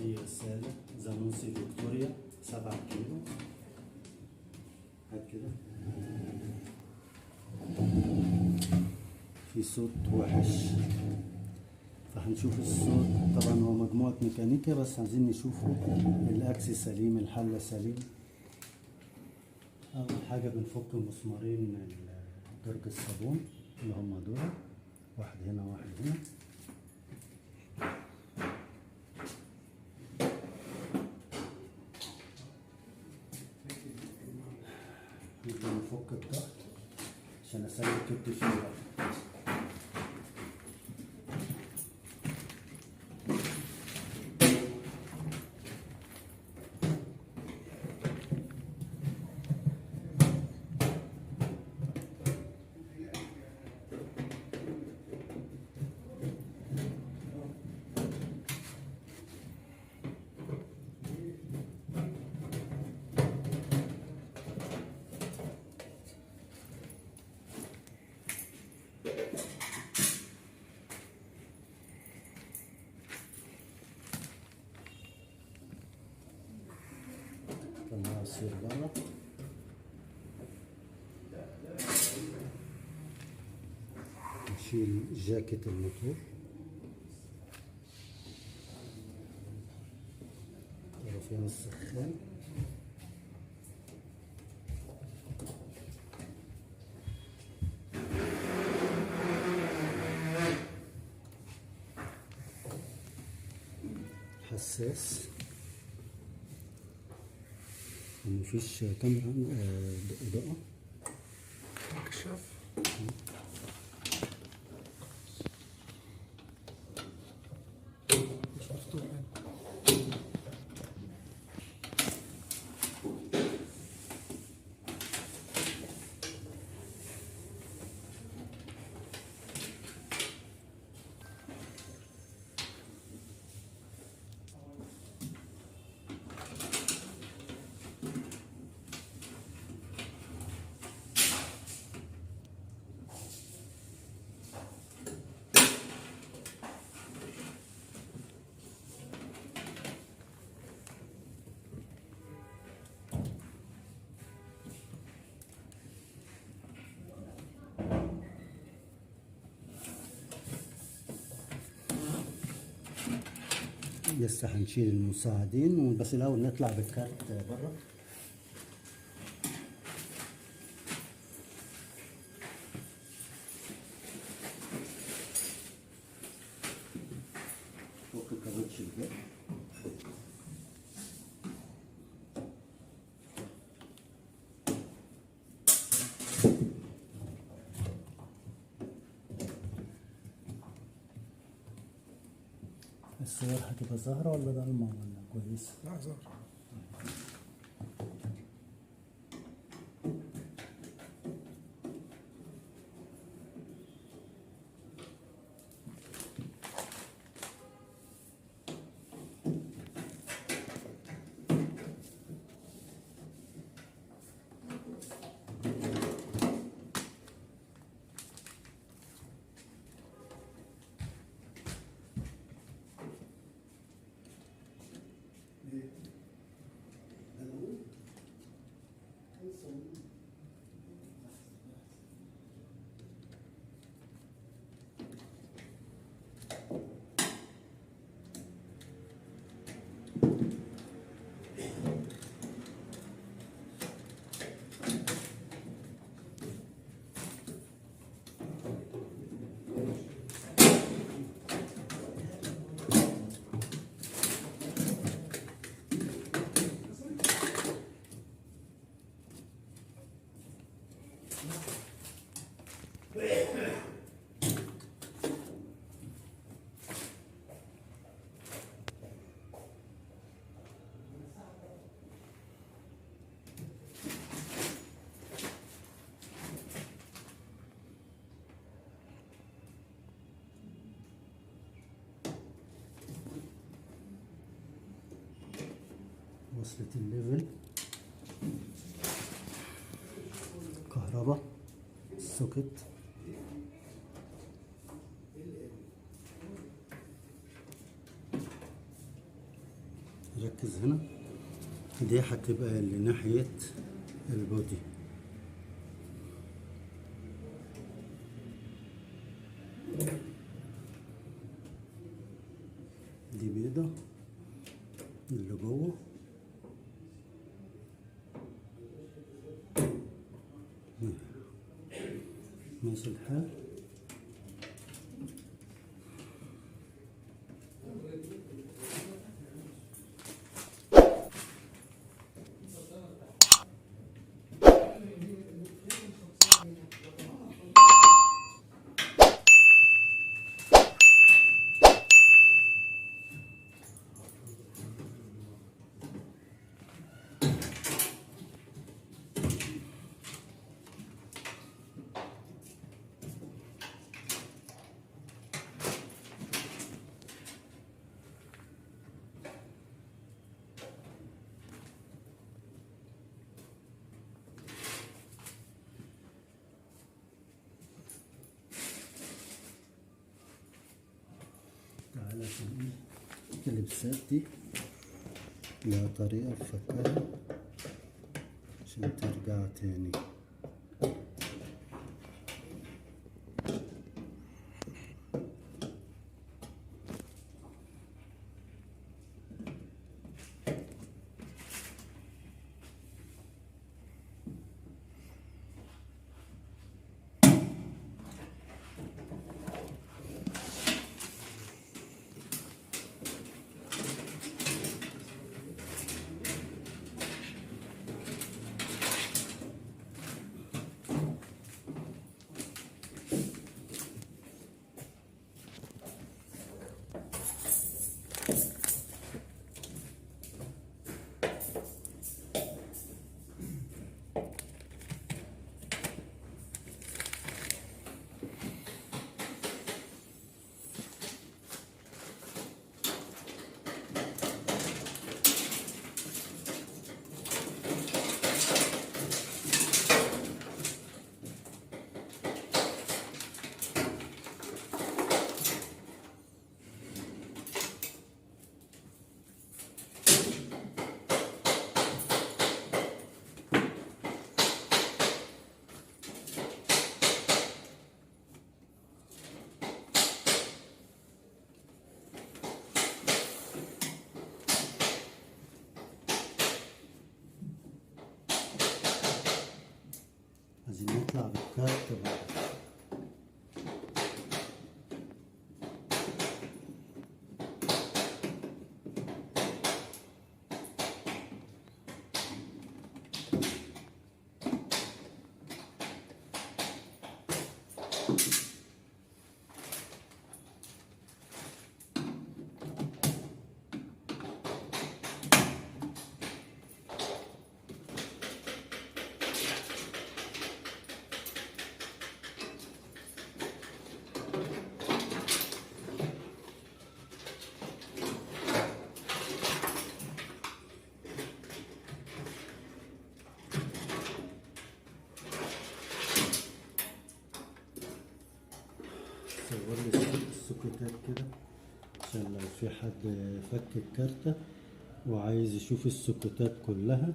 دي رسالة زانوسي فيكتوريا 7 كيلو. هات كده. في صوت وحش، فهنشوف الصوت. طبعا هو مجموعة ميكانيكا بس عايزين نشوفه الأكس سليم، الحلة سليم. أول حاجة بنفك مسمارين درج الصابون اللي هما دول، واحد هنا واحد هنا. نبدأ نفك الضغط عشان أسلك التشغيل. طلع السير برا. نشيل جاكيت الموتور، طرفين السخان. حساس، مفيش كاميرا إضاءة. كشاف. مش مفتوح يعني. لسه هنشيل المساعدين بس الأول نطلع بالكارت بره. فك الكاوتش ده. الصور هتبقى ظاهرة ولا ضلمة ولا كويسة؟ لا ظاهر. وصلت الليفل، كهرباء، السوكت، ركز هنا، دي هتبقى لناحية البودي. دي بيضة اللي جوه، ماشي الحال. تعالى عشان اللبسات دي لها طريقة في فكها عشان ترجع تاني. عايزين نطلع بالكارت بقى. صور لي السكوتات كده عشان لو في حد فك الكارتة وعايز يشوف السكوتات كلها